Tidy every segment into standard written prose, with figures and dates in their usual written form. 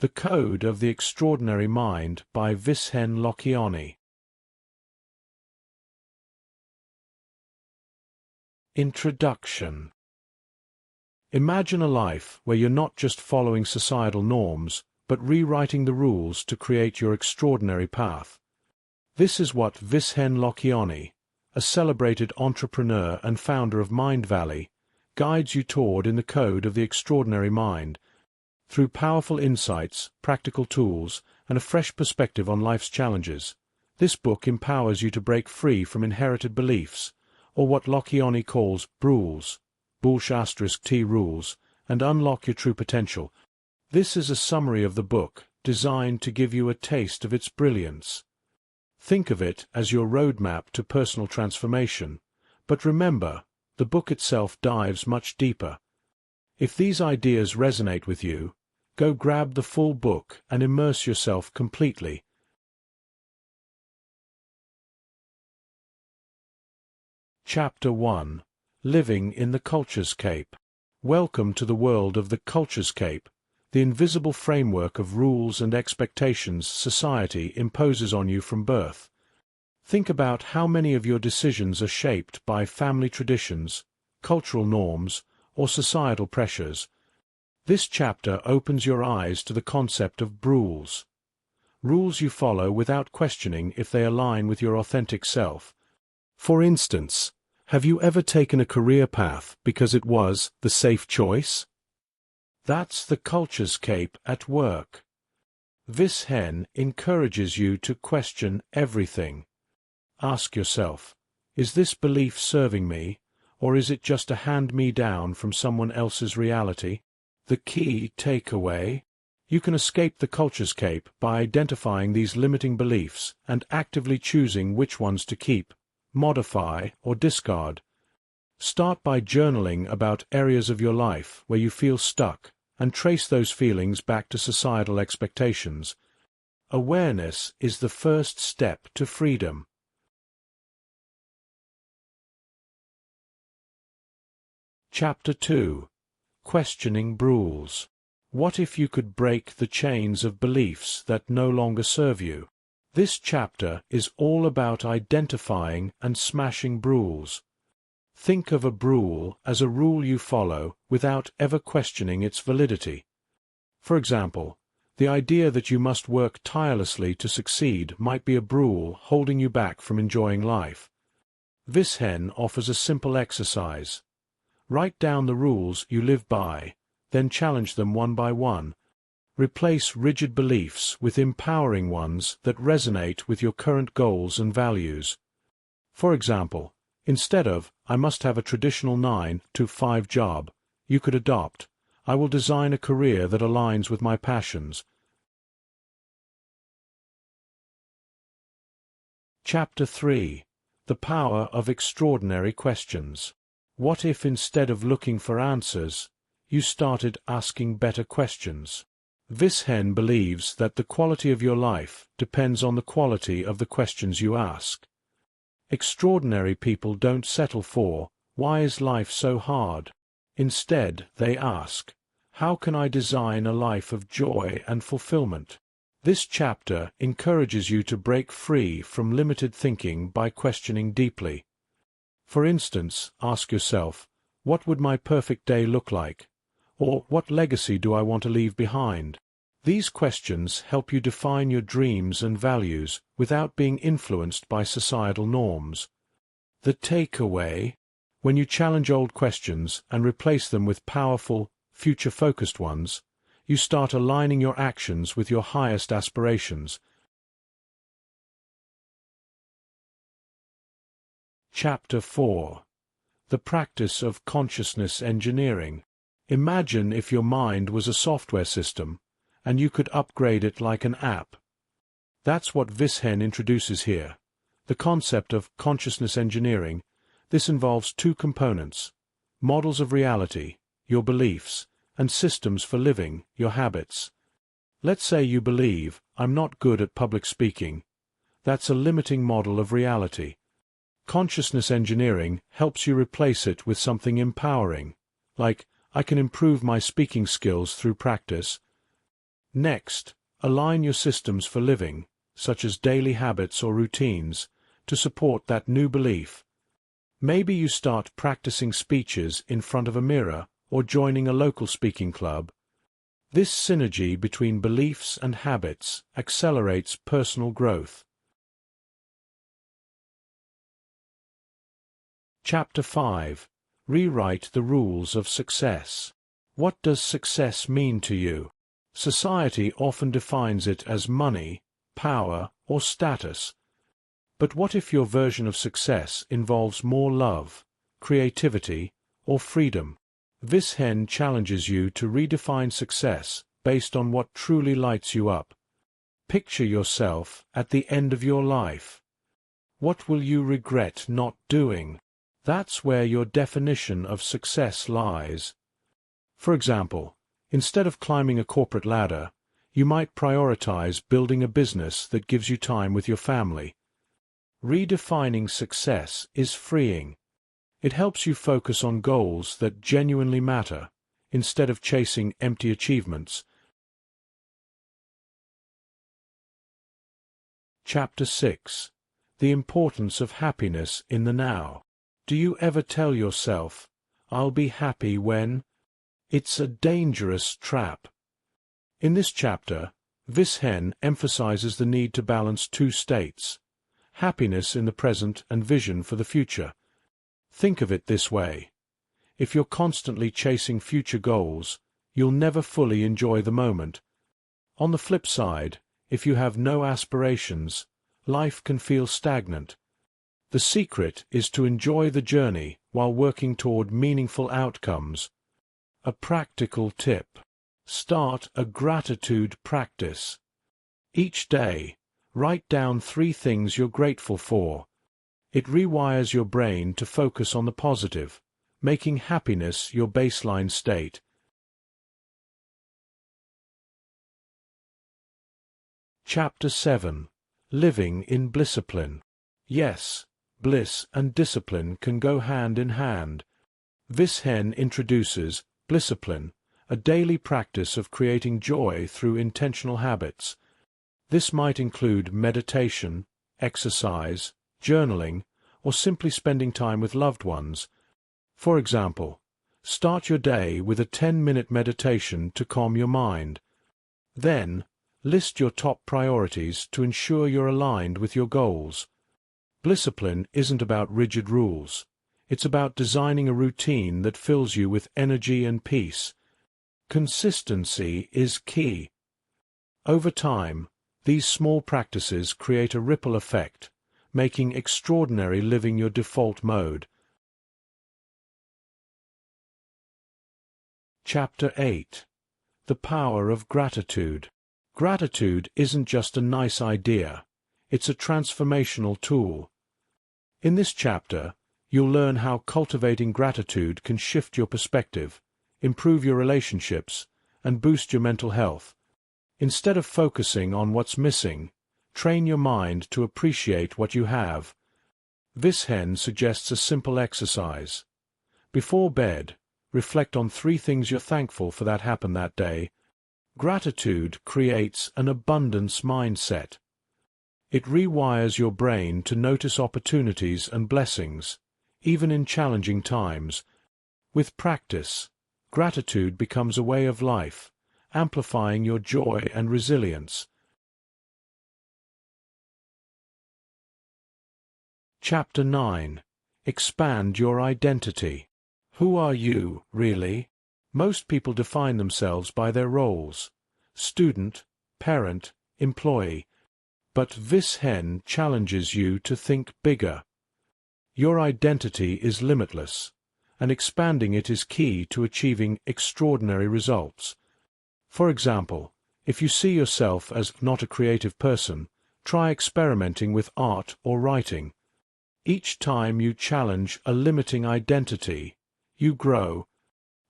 The Code of the Extraordinary Mind by Vishen Lakhiani. Introduction. Imagine a life where you're not just following societal norms, but rewriting the rules to create your extraordinary path. This is what Vishen Lakhiani, a celebrated entrepreneur and founder of Mind Valley, guides you toward in the Code of the Extraordinary Mind. Through powerful insights, practical tools, and a fresh perspective on life's challenges, this book empowers you to break free from inherited beliefs, or what Lakhiani calls rules, T rules, and unlock your true potential. This is a summary of the book, designed to give you a taste of its brilliance. Think of it as your roadmap to personal transformation, but remember, the book itself dives much deeper. If these ideas resonate with you, go grab the full book and immerse yourself completely. Chapter 1. Living in the Culturescape. Welcome to the world of the Culturescape, the invisible framework of rules and expectations society imposes on you from birth. Think about how many of your decisions are shaped by family traditions, cultural norms, or societal pressures. This chapter opens your eyes to the concept of rules. Rules you follow without questioning if they align with your authentic self. For instance, have you ever taken a career path because it was the safe choice? That's the Culturescape at work. Vishen encourages you to question everything. Ask yourself, is this belief serving me, or is it just a hand-me-down from someone else's reality? The key takeaway: you can escape the Culturescape by identifying these limiting beliefs and actively choosing which ones to keep, modify, or discard. Start by journaling about areas of your life where you feel stuck and trace those feelings back to societal expectations. Awareness is the first step to freedom. Chapter 2. Questioning rules. What if you could break the chains of beliefs that no longer serve you? This chapter is all about identifying and smashing rules. Think of a rule as a rule you follow without ever questioning its validity. For example, the idea that you must work tirelessly to succeed might be a rule holding you back from enjoying life. Vishen offers a simple exercise. Write down the rules you live by, then challenge them one by one. Replace rigid beliefs with empowering ones that resonate with your current goals and values. For example, instead of, "I must have a traditional 9 to 5 job," you could adopt, "I will design a career that aligns with my passions." Chapter 3. The Power of Extraordinary Questions. What if instead of looking for answers, you started asking better questions? Vishen believes that the quality of your life depends on the quality of the questions you ask. Extraordinary people don't settle for, "Why is life so hard?" Instead, they ask, "How can I design a life of joy and fulfillment?" This chapter encourages you to break free from limited thinking by questioning deeply. For instance, ask yourself, what would my perfect day look like? Or what legacy do I want to leave behind? These questions help you define your dreams and values without being influenced by societal norms. The takeaway: when you challenge old questions and replace them with powerful, future-focused ones, you start aligning your actions with your highest aspirations. Chapter 4. The Practice of Consciousness Engineering. Imagine if your mind was a software system, and you could upgrade it like an app. That's what Vishen introduces here. The concept of consciousness engineering. This involves two components: models of reality, your beliefs, and systems for living, your habits. Let's say you believe, "I'm not good at public speaking." That's a limiting model of reality. Consciousness engineering helps you replace it with something empowering, like, "I can improve my speaking skills through practice." Next, align your systems for living, such as daily habits or routines, to support that new belief. Maybe you start practicing speeches in front of a mirror or joining a local speaking club. This synergy between beliefs and habits accelerates personal growth. Chapter 5. Rewrite the rules of success. What does success mean to you? Society often defines it as money, power, or status. But what if your version of success involves more love, creativity, or freedom? Vishen challenges you to redefine success based on what truly lights you up. Picture yourself at the end of your life. What will you regret not doing? That's where your definition of success lies. For example, instead of climbing a corporate ladder, you might prioritize building a business that gives you time with your family. Redefining success is freeing. It helps you focus on goals that genuinely matter, instead of chasing empty achievements. Chapter 6. The importance of happiness in the now. Do you ever tell yourself, "I'll be happy when"? It's a dangerous trap. In this chapter, Vishen emphasizes the need to balance two states: happiness in the present and vision for the future. Think of it this way. If you're constantly chasing future goals, you'll never fully enjoy the moment. On the flip side, if you have no aspirations, life can feel stagnant. The secret is to enjoy the journey while working toward meaningful outcomes. A practical tip. Start a gratitude practice. Each day, write down 3 things you're grateful for. It rewires your brain to focus on the positive, making happiness your baseline state. Chapter 7. Living in Discipline. Yes, bliss and discipline can go hand in hand. Vishen introduces discipline, a daily practice of creating joy through intentional habits. This might include meditation, exercise, journaling, or simply spending time with loved ones. For example, start your day with a 10-minute meditation to calm your mind. Then, list your top priorities to ensure you're aligned with your goals. Discipline isn't about rigid rules. It's about designing a routine that fills you with energy and peace. Consistency is key. Over time, these small practices create a ripple effect, making extraordinary living your default mode. Chapter 8. The Power of Gratitude. Gratitude isn't just a nice idea, it's a transformational tool. In this chapter, you'll learn how cultivating gratitude can shift your perspective, improve your relationships, and boost your mental health. Instead of focusing on what's missing, train your mind to appreciate what you have. Vishen suggests a simple exercise. Before bed, reflect on 3 things you're thankful for that happened that day. Gratitude creates an abundance mindset. It rewires your brain to notice opportunities and blessings, even in challenging times. With practice, gratitude becomes a way of life, amplifying your joy and resilience. Chapter 9. Expand your identity. Who are you, really? Most people define themselves by their roles: student, parent, employee. But Vishen challenges you to think bigger. Your identity is limitless, and expanding it is key to achieving extraordinary results. For example, if you see yourself as not a creative person, try experimenting with art or writing. Each time you challenge a limiting identity, you grow.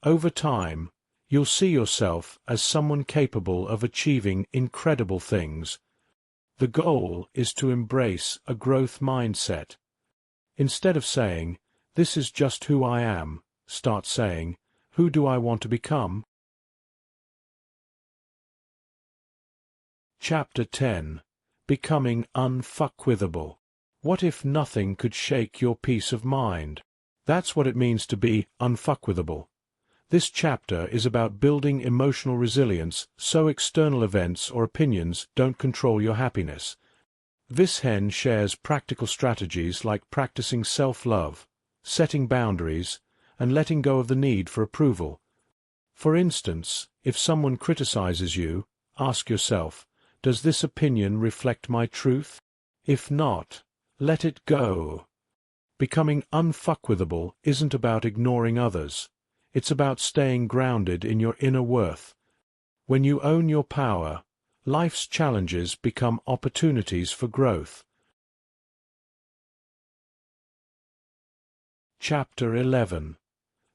Over time, you'll see yourself as someone capable of achieving incredible things. The goal is to embrace a growth mindset. Instead of saying, "This is just who I am," start saying, "Who do I want to become?" Chapter 10. Becoming unfuckwithable. What if nothing could shake your peace of mind? That's what it means to be unfuckwithable. This chapter is about building emotional resilience so external events or opinions don't control your happiness. Vishen shares practical strategies like practicing self-love, setting boundaries, and letting go of the need for approval. For instance, if someone criticizes you, ask yourself, does this opinion reflect my truth? If not, let it go. Becoming unfuckwithable isn't about ignoring others. It's about staying grounded in your inner worth. When you own your power, life's challenges become opportunities for growth. Chapter 11.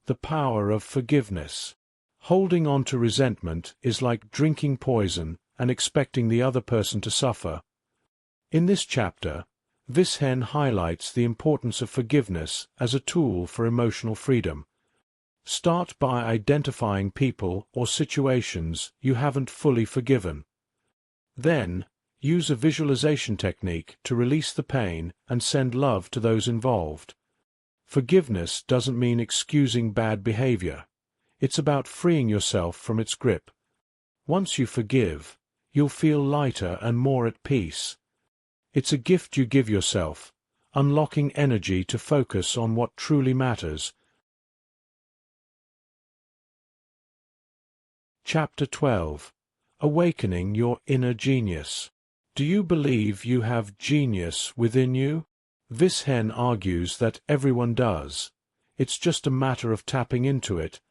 The Power of Forgiveness. Holding on to resentment is like drinking poison and expecting the other person to suffer. In this chapter, Vishen highlights the importance of forgiveness as a tool for emotional freedom. Start by identifying people or situations you haven't fully forgiven. Then, use a visualization technique to release the pain and send love to those involved. Forgiveness doesn't mean excusing bad behavior. It's about freeing yourself from its grip. Once you forgive, you'll feel lighter and more at peace. It's a gift you give yourself, unlocking energy to focus on what truly matters. Chapter 12. Awakening Your Inner Genius. Do you believe you have genius within you? Vishen argues that everyone does. It's just a matter of tapping into it.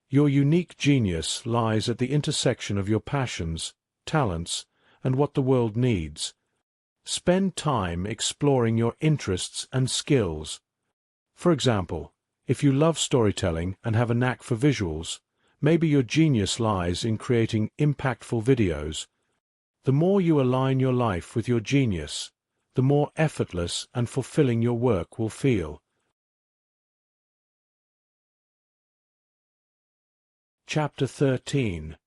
Your unique genius lies at the intersection of your passions, talents, and what the world needs. Spend time exploring your interests and skills. For example, if you love storytelling and have a knack for visuals, maybe your genius lies in creating impactful videos. The more you align your life with your genius, the more effortless and fulfilling your work will feel. Chapter 13.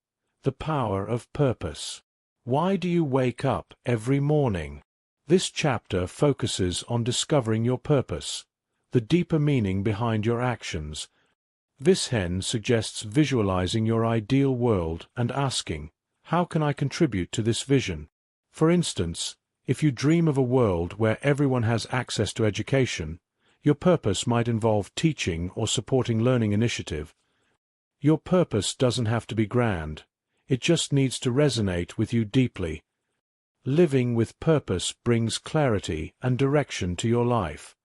The Power of Purpose. Why do you wake up every morning? This chapter focuses on discovering your purpose, the deeper meaning behind your actions. Vishen suggests visualizing your ideal world and asking, how can I contribute to this vision? For instance, if you dream of a world where everyone has access to education, your purpose might involve teaching or supporting learning initiative. Your purpose doesn't have to be grand. It just needs to resonate with you deeply. Living with purpose brings clarity and direction to your life.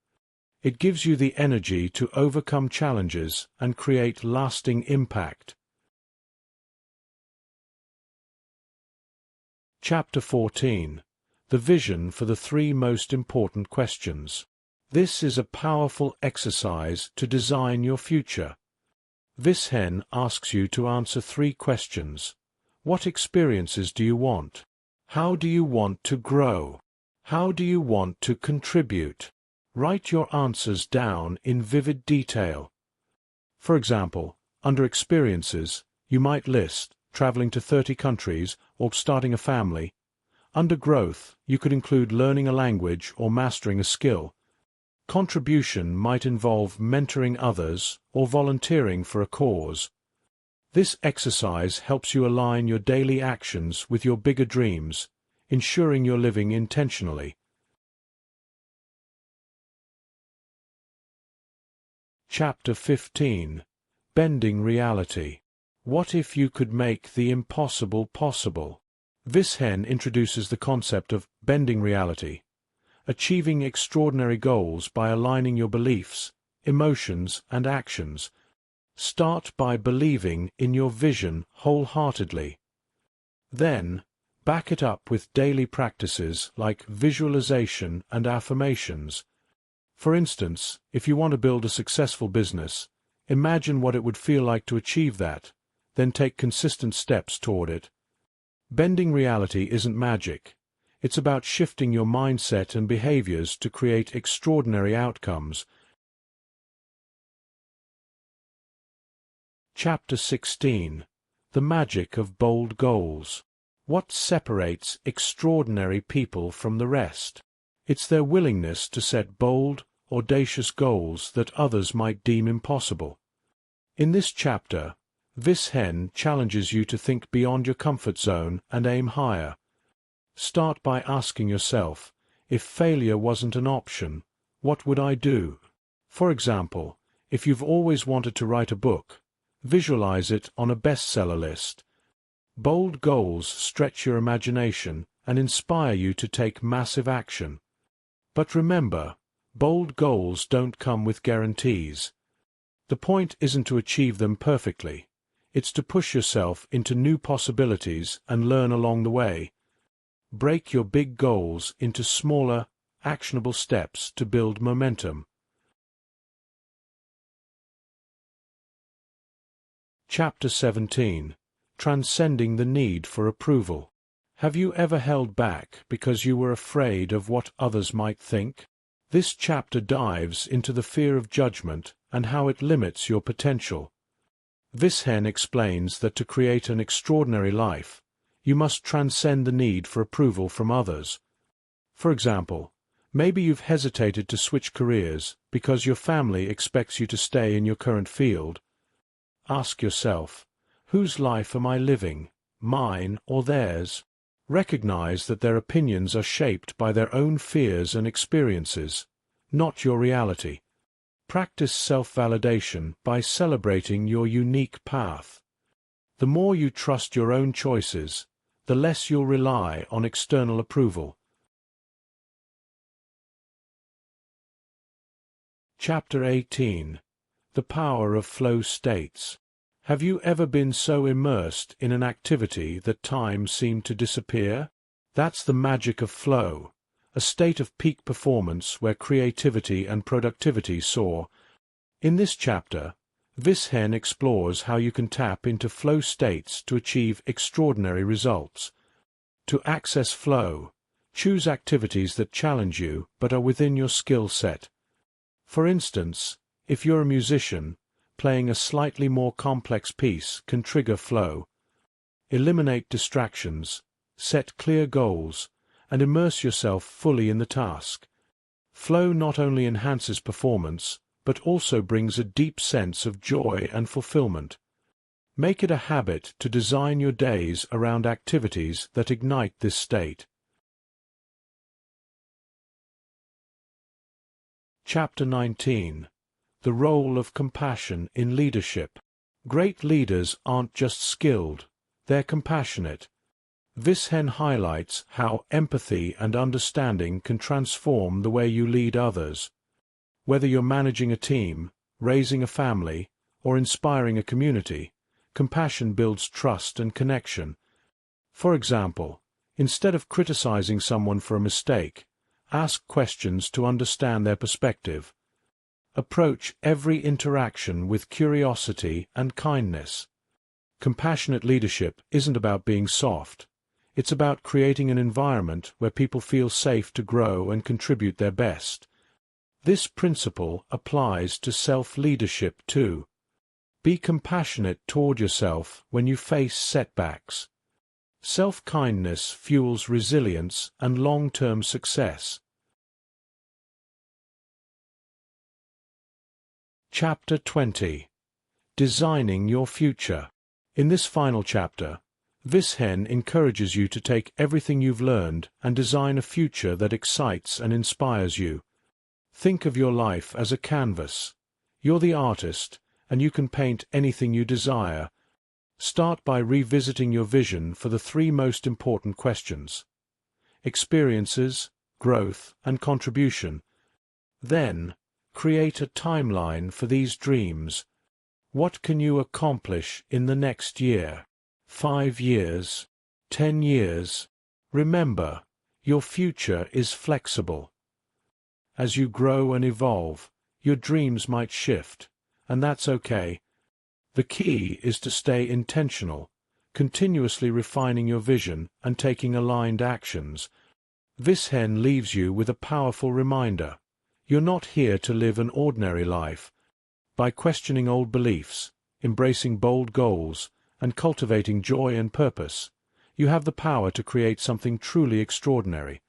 It gives you the energy to overcome challenges and create lasting impact. Chapter 14. The Vision for the Three Most Important Questions. This is a powerful exercise to design your future. Vishen asks you to answer 3 questions. What experiences do you want? How do you want to grow? How do you want to contribute? Write your answers down in vivid detail. For example, under experiences, you might list traveling to 30 countries or starting a family. Under growth, you could include learning a language or mastering a skill. Contribution might involve mentoring others or volunteering for a cause. This exercise helps you align your daily actions with your bigger dreams, ensuring you're living intentionally. Chapter 15. Bending Reality. What if you could make the impossible possible? Vishen introduces the concept of bending reality, achieving extraordinary goals by aligning your beliefs, emotions, and actions. Start by believing in your vision wholeheartedly. Then, back it up with daily practices like visualization and affirmations. For instance, if you want to build a successful business, imagine what it would feel like to achieve that, then take consistent steps toward it. Bending reality isn't magic. It's about shifting your mindset and behaviors to create extraordinary outcomes. Chapter 16. The Magic of Bold Goals. What separates extraordinary people from the rest? It's their willingness to set bold, audacious goals that others might deem impossible. In this chapter, Vishen challenges you to think beyond your comfort zone and aim higher. Start by asking yourself, if failure wasn't an option, what would I do? For example, if you've always wanted to write a book, visualize it on a bestseller list. Bold goals stretch your imagination and inspire you to take massive action. But remember, bold goals don't come with guarantees. The point isn't to achieve them perfectly. It's to push yourself into new possibilities and learn along the way. Break your big goals into smaller, actionable steps to build momentum. Chapter 17. Transcending the need for approval. Have you ever held back because you were afraid of what others might think? This chapter dives into the fear of judgment and how it limits your potential. Vishen explains that to create an extraordinary life, you must transcend the need for approval from others. For example, maybe you've hesitated to switch careers because your family expects you to stay in your current field. Ask yourself, whose life am I living, mine or theirs? Recognize that their opinions are shaped by their own fears and experiences, not your reality. Practice self-validation by celebrating your unique path. The more you trust your own choices, the less you'll rely on external approval. Chapter 18. The Power of Flow States. Have you ever been so immersed in an activity that time seemed to disappear? That's the magic of flow, a state of peak performance where creativity and productivity soar. In this chapter, Vishen explores how you can tap into flow states to achieve extraordinary results. To access flow, choose activities that challenge you but are within your skill set. For instance, if you're a musician, playing a slightly more complex piece can trigger flow. Eliminate distractions, set clear goals, and immerse yourself fully in the task. Flow not only enhances performance, but also brings a deep sense of joy and fulfillment. Make it a habit to design your days around activities that ignite this state. Chapter 19. The Role of Compassion in Leadership. Great leaders aren't just skilled, they're compassionate. Vishen highlights how empathy and understanding can transform the way you lead others. Whether you're managing a team, raising a family, or inspiring a community, compassion builds trust and connection. For example, instead of criticizing someone for a mistake, ask questions to understand their perspective. Approach every interaction with curiosity and kindness. Compassionate leadership isn't about being soft. It's about creating an environment where people feel safe to grow and contribute their best. This principle applies to self-leadership too. Be compassionate toward yourself when you face setbacks. Self-kindness fuels resilience and long-term success. Chapter 20. Designing Your Future. In this final chapter, Vishen encourages you to take everything you've learned and design a future that excites and inspires you. Think of your life as a canvas. You're the artist, and you can paint anything you desire. Start by revisiting your vision for the three most important questions: experiences, growth, and contribution. Then, create a timeline for these dreams. What can you accomplish in the next year? 5 years? 10 years? Remember, your future is flexible. As you grow and evolve, your dreams might shift, and that's okay. The key is to stay intentional, continuously refining your vision and taking aligned actions. Vishen leaves you with a powerful reminder. You're not here to live an ordinary life. By questioning old beliefs, embracing bold goals, and cultivating joy and purpose, you have the power to create something truly extraordinary.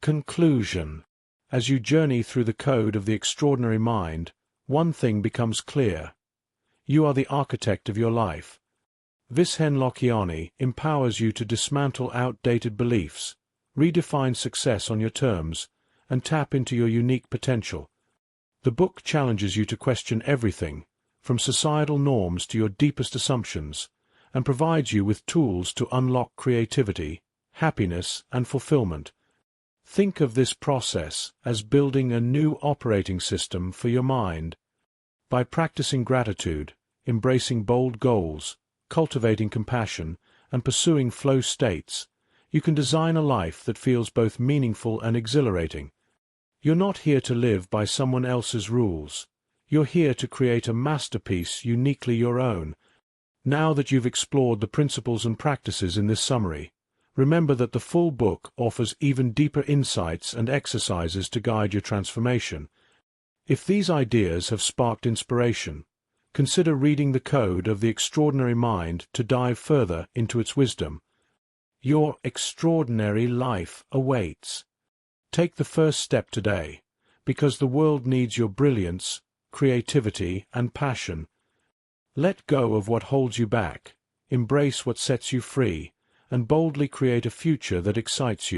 Conclusion. As you journey through the code of the extraordinary mind, one thing becomes clear. You are the architect of your life. Vishen Lakhiani empowers you to dismantle outdated beliefs, redefine success on your terms, and tap into your unique potential. The book challenges you to question everything, from societal norms to your deepest assumptions, and provides you with tools to unlock creativity, happiness, and fulfillment. Think of this process as building a new operating system for your mind. By practicing gratitude, embracing bold goals, cultivating compassion, and pursuing flow states, you can design a life that feels both meaningful and exhilarating. You're not here to live by someone else's rules. You're here to create a masterpiece uniquely your own. Now that you've explored the principles and practices in this summary, remember that the full book offers even deeper insights and exercises to guide your transformation. If these ideas have sparked inspiration, consider reading the Code of the Extraordinary Mind to dive further into its wisdom. Your extraordinary life awaits. Take the first step today, because the world needs your brilliance, creativity, and passion. Let go of what holds you back, embrace what sets you free, and boldly create a future that excites you.